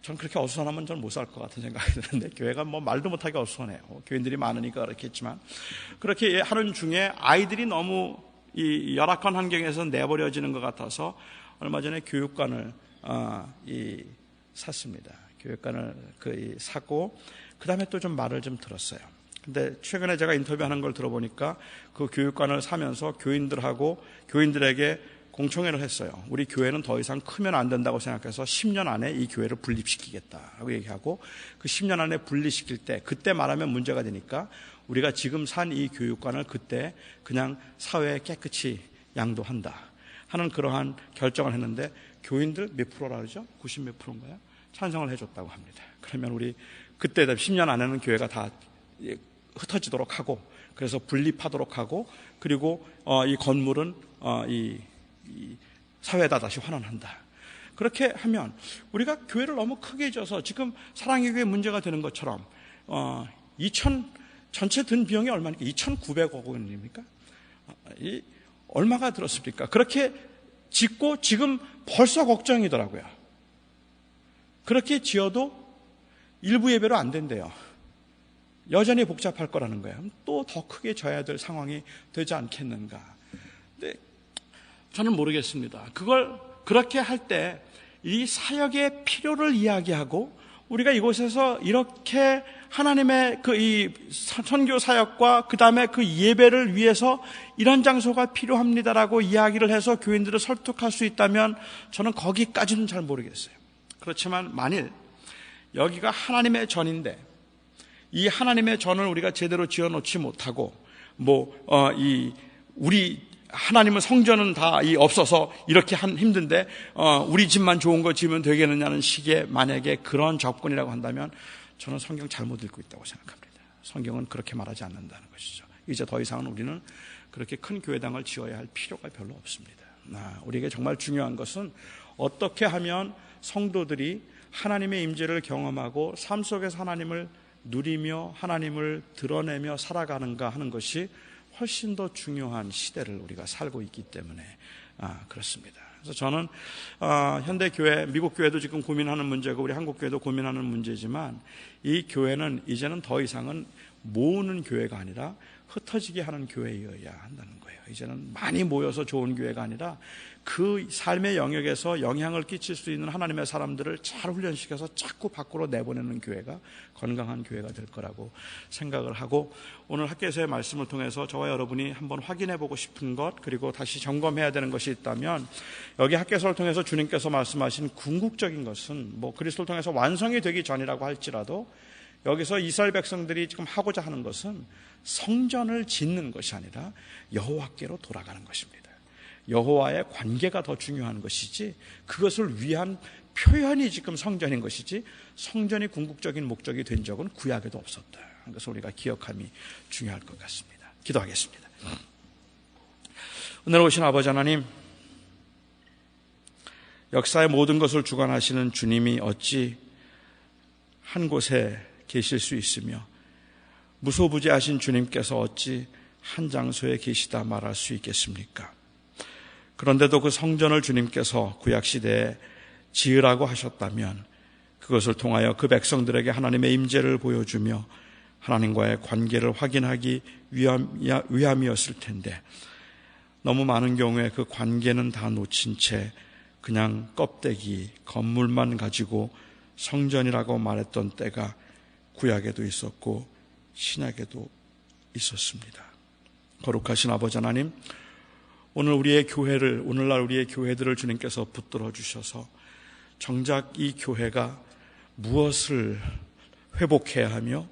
전 그렇게 어수선하면 전 못 살 것 같은 생각이 드는데, 교회가 말도 못하게 어수선해요. 교인들이 많으니까 그렇겠지만, 그렇게 하는 중에 아이들이 너무 이 열악한 환경에서 내버려지는 것 같아서 얼마 전에 교육관을 샀습니다. 교육관을 사고, 그 다음에 또 좀 말을 좀 들었어요. 근데 최근에 제가 인터뷰하는 걸 들어보니까 그 교육관을 사면서 교인들에게 공청회를 했어요. 우리 교회는 더 이상 크면 안 된다고 생각해서 10년 안에 이 교회를 분립시키겠다라고 얘기하고, 그 10년 안에 분리시킬 때, 그때 말하면 문제가 되니까 우리가 지금 산 이 교육관을 그때 그냥 사회에 깨끗이 양도한다 하는 그러한 결정을 했는데, 교인들 몇 프로라 그러죠? 90 몇 프로인가요? 찬성을 해줬다고 합니다. 그러면 우리 그때 10년 안에는 교회가 다 흩어지도록 하고, 그래서 분립하도록 하고, 그리고 이 건물은 이 사회에다 다시 환원한다. 그렇게 하면 우리가 교회를 너무 크게 져서 지금 사랑의 교회 문제가 되는 것처럼, 전체 든 비용이 얼마입니까? 2,900억 원입니까? 얼마가 들었습니까? 그렇게 짓고 지금 벌써 걱정이더라고요. 그렇게 지어도 일부 예배로 안 된대요. 여전히 복잡할 거라는 거예요. 또 더 크게 져야 될 상황이 되지 않겠는가. 근데 저는 모르겠습니다. 그걸 그렇게 할 때 이 사역의 필요를 이야기하고 우리가 이곳에서 이렇게 하나님의 이 선교 사역과 그 다음에 그 예배를 위해서 이런 장소가 필요합니다라고 이야기를 해서 교인들을 설득할 수 있다면 저는 거기까지는 잘 모르겠어요. 그렇지만 만일 여기가 하나님의 전인데 이 하나님의 전을 우리가 제대로 지어놓지 못하고 우리 하나님은 성전은 다 없어서 이렇게 힘든데 우리 집만 좋은 거 지으면 되겠느냐는 식의 만약에 그런 접근이라고 한다면 저는 성경 잘못 읽고 있다고 생각합니다. 성경은 그렇게 말하지 않는다는 것이죠. 이제 더 이상은 우리는 그렇게 큰 교회당을 지어야 할 필요가 별로 없습니다. 우리에게 정말 중요한 것은 어떻게 하면 성도들이 하나님의 임재를 경험하고 삶 속에서 하나님을 누리며 하나님을 드러내며 살아가는가 하는 것이 훨씬 더 중요한 시대를 우리가 살고 있기 때문에 그렇습니다. 그래서 저는 현대 교회, 미국 교회도 지금 고민하는 문제고 우리 한국 교회도 고민하는 문제지만 이 교회는 이제는 더 이상은 모으는 교회가 아니라 흩어지게 하는 교회여야 한다는 거예요. 이제는 많이 모여서 좋은 교회가 아니라 그 삶의 영역에서 영향을 끼칠 수 있는 하나님의 사람들을 잘 훈련시켜서 자꾸 밖으로 내보내는 교회가 건강한 교회가 될 거라고 생각을 하고 오늘 학교에서의 말씀을 통해서 저와 여러분이 한번 확인해 보고 싶은 것 그리고 다시 점검해야 되는 것이 있다면 여기 학교에서를 통해서 주님께서 말씀하신 궁극적인 것은 그리스도를 통해서 완성이 되기 전이라고 할지라도 여기서 이스라엘 백성들이 지금 하고자 하는 것은 성전을 짓는 것이 아니라 여호와께로 돌아가는 것입니다. 여호와의 관계가 더 중요한 것이지 그것을 위한 표현이 지금 성전인 것이지 성전이 궁극적인 목적이 된 적은 구약에도 없었다. 그래서 우리가 기억함이 중요할 것 같습니다. 기도하겠습니다. 오늘 오신 아버지 하나님, 역사의 모든 것을 주관하시는 주님이 어찌 한 곳에 계실 수 있으며 무소부지하신 주님께서 어찌 한 장소에 계시다 말할 수 있겠습니까? 그런데도 그 성전을 주님께서 구약시대에 지으라고 하셨다면 그것을 통하여 그 백성들에게 하나님의 임재를 보여주며 하나님과의 관계를 확인하기 위함이었을 텐데 너무 많은 경우에 그 관계는 다 놓친 채 그냥 껍데기, 건물만 가지고 성전이라고 말했던 때가 구약에도 있었고 신약에도 있었습니다. 거룩하신 아버지 하나님, 오늘날 우리의 교회들을 주님께서 붙들어 주셔서 정작 이 교회가 무엇을 회복해야 하며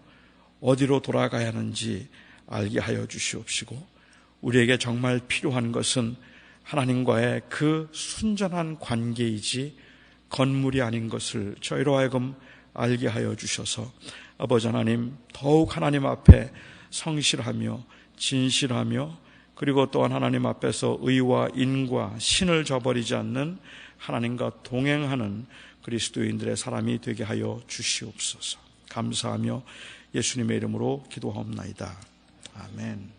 어디로 돌아가야 하는지 알게 하여 주시옵시고 우리에게 정말 필요한 것은 하나님과의 그 순전한 관계이지 건물이 아닌 것을 저희로 하여금 알게 하여 주셔서 아버지 하나님 더욱 하나님 앞에 성실하며 진실하며 그리고 또한 하나님 앞에서 의와 인과 신을 저버리지 않는 하나님과 동행하는 그리스도인들의 사람이 되게 하여 주시옵소서. 감사하며 예수님의 이름으로 기도하옵나이다. 아멘.